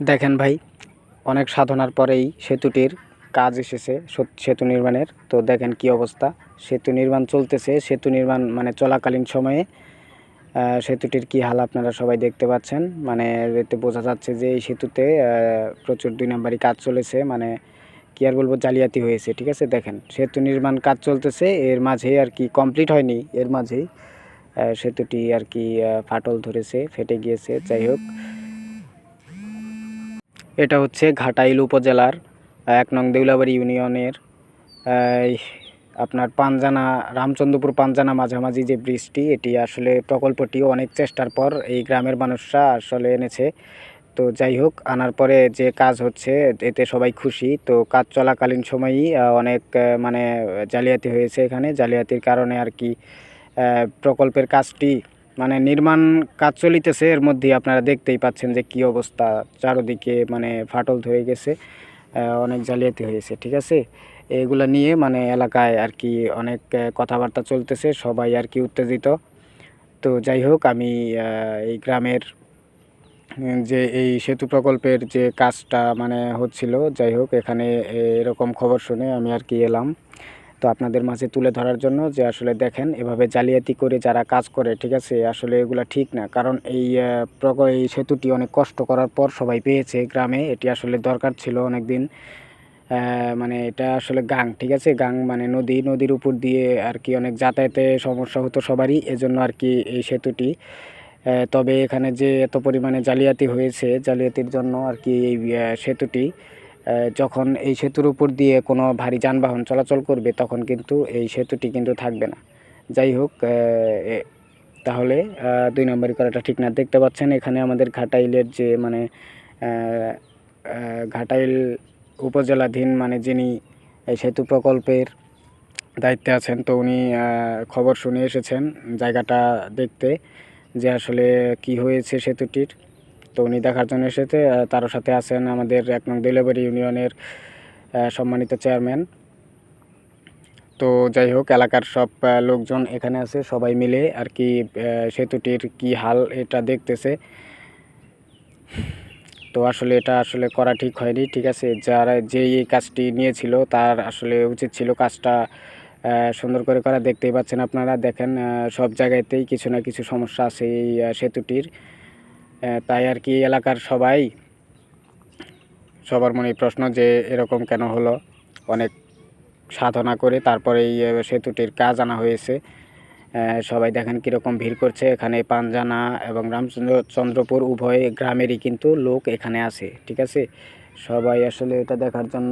দেখেন ভাই, অনেক সাধনার পরেই সেতুটির কাজ এসেছে, সেতু নির্মাণের। তো দেখেন কি অবস্থা, সেতু নির্মাণ চলতেছে। সেতু নির্মাণ মানে চলাকালীন সময়ে সেতুটির কি হাল আপনারা সবাই দেখতে পাচ্ছেন। মানে এতে বোঝা যাচ্ছে যে এই সেতুতে প্রচুর 2 নাম্বারি কাজ চলেছে। মানে কি আর বলবো, জালিয়াতি হয়েছে। ঠিক আছে, দেখেন সেতু নির্মাণ কাজ চলতেছে, এর মাঝেই আর কি কমপ্লিট হয়নি, এর মাঝেই সেতুটি আর কি ফাটল ধরেছে, ফেটে গিয়েছে। যাই হোক, এটা হচ্ছে ঘাটাইল উপজেলার 1 নং দেউলাবাড়ি ইউনিয়নের আপনার পাঞ্জানা, রামচন্দ্রপুর পাঞ্জানা মাঝামাঝি যে ব্রিজটি, এটি আসলে প্রকল্পটি অনেক চেষ্টার পর এই গ্রামের মানুষরা আসলে এনেছে। তো যাই হোক, আনার পরে যে কাজ হচ্ছে এতে সবাই খুশি। তো কাজ চলাকালীন সময়ই অনেক মানে জালিয়াতি হয়েছে। এখানে জালিয়াতির কারণে আর কি প্রকল্পের কাজটি মানে নির্মাণ কাজ চলিতেছে, এর মধ্যেই আপনারা দেখতেই পাচ্ছেন যে কি অবস্থা, চারদিকে মানে ফাটল ধরে গেছে, অনেক জালিয়াতি হয়েছে। ঠিক আছে, এগুলা নিয়ে মানে এলাকায় আর কি অনেক কথাবার্তা চলতেছে, সবাই আর কি উত্তেজিত। তো যাই হোক, আমি এই গ্রামের যে এই সেতু প্রকল্পের যে কাজটা মানে হচ্ছিল, যাই হোক এখানে এরকম খবর শুনে আমি আর কি এলাম তো আপনাদের মাঝে তুলে ধরার জন্য, যে আসলে দেখেন এভাবে জালিয়াতি করে যারা কাজ করে, ঠিক আছে, আসলে এগুলা ঠিক না। কারণ এই সেতুটি অনেক কষ্ট করার পর সবাই পেয়েছে গ্রামে, এটি আসলে দরকার ছিল অনেক দিন। মানে এটা আসলে গাং, ঠিক আছে, গাং মানে নদীর উপর দিয়ে আর কি অনেক যাতায়াতে সমস্যা হতো সবারই, এজন্য আর কি এই সেতুটি। তবে এখানে যে এত পরিমাণে জালিয়াতি হয়েছে, জালিয়াতির জন্য আর কি এই সেতুটি, যখন এই সেতুর উপর দিয়ে কোনো ভারী যানবাহন চলাচল করবে তখন কিন্তু এই সেতুটি কিন্তু থাকবে না। যাই হোক, তাহলে 2 নম্বরই করাটা ঠিক না। দেখতে পাচ্ছেন এখানে আমাদের ঘাটাইলের যে মানে ঘাটাইল উপজেলাধীন মানে যিনি এই সেতু প্রকল্পের দায়িত্বে আছেন, তো উনি খবর শুনে এসেছেন জায়গাটা দেখতে, যে আসলে কি হয়েছে সেতুটির। তো উনি দেখার জন্য এসেছে। তার সাথে আছেন আমাদের 1 নং দেউলাবাড়ি ইউনিয়নের সম্মানিত চেয়ারম্যান। তো যাই হোক, এলাকার সব লোকজন এখানে আছে, সবাই মিলে আর কি সেতুটির কি হাল এটা দেখতেছে। তো আসলে এটা আসলে করা ঠিক হয়নি। ঠিক আছে, যে এই কাজটি নিয়েছিল তার আসলে উচিত ছিল কাজটা সুন্দর করে করা। দেখতেই পাচ্ছেন আপনারা, দেখেন সব জায়গাতেই কিছু না কিছু সমস্যা আছে এই সেতুটির। তাই আর কি এলাকার সবার মনে প্রশ্ন যে এরকম কেন হলো। অনেক সাধনা করে তারপরে এই সেতুটির কাজ আনা হয়েছে। সবাই দেখেন কীরকম ভিড় করছে। এখানে পাঞ্জানা এবং রামচন্দ্রপুর উভয় গ্রামেরই কিন্তু লোক এখানে আছে। ঠিক আছে, সবাই আসলে এটা দেখার জন্য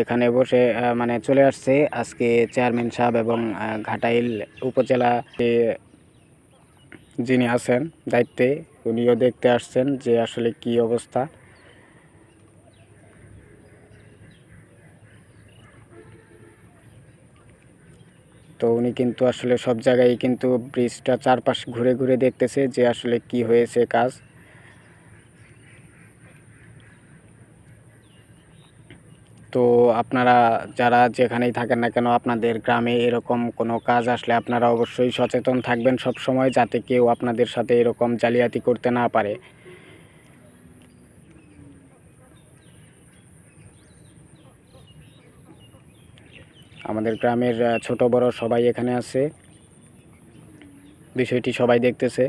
এখানে বসে মানে চলে আসছে। আজকে চেয়ারম্যান সাহেব এবং ঘাটাইল উপজেলা যিনি আছেন দায়িত্বে, উনিও দেখতে আসছেন যে আসলে কি অবস্থা। তো উনি কিন্তু আসলে সব জায়গায় কিন্তু ব্রিজটা চারপাশ ঘুরে ঘুরে দেখতেছে যে আসলে কি হয়েছে কাজ। তো আপনারা যারা যেখানেই থাকেন না কেন, আপনাদের গ্রামে এরকম কোনো কাজ আসলে আপনারা অবশ্যই সচেতন থাকবেন সব সময়, যাতে কেউ আপনাদের সাথে এরকম জালিয়াতি করতে না পারে। আমাদের গ্রামের ছোট বড় সবাই এখানে আছে, বিষয়টি সবাই দেখতেছে।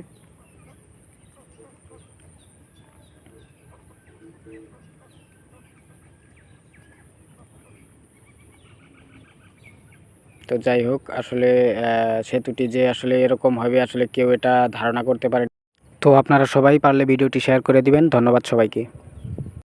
তো যাই হোক, আসলে সেতুটি যে আসলে এরকম হবে আসলে কেউ এটা ধারণা করতে পারে। তো আপনারা সবাই পারলে ভিডিওটি শেয়ার করে দিবেন। ধন্যবাদ সবাইকে।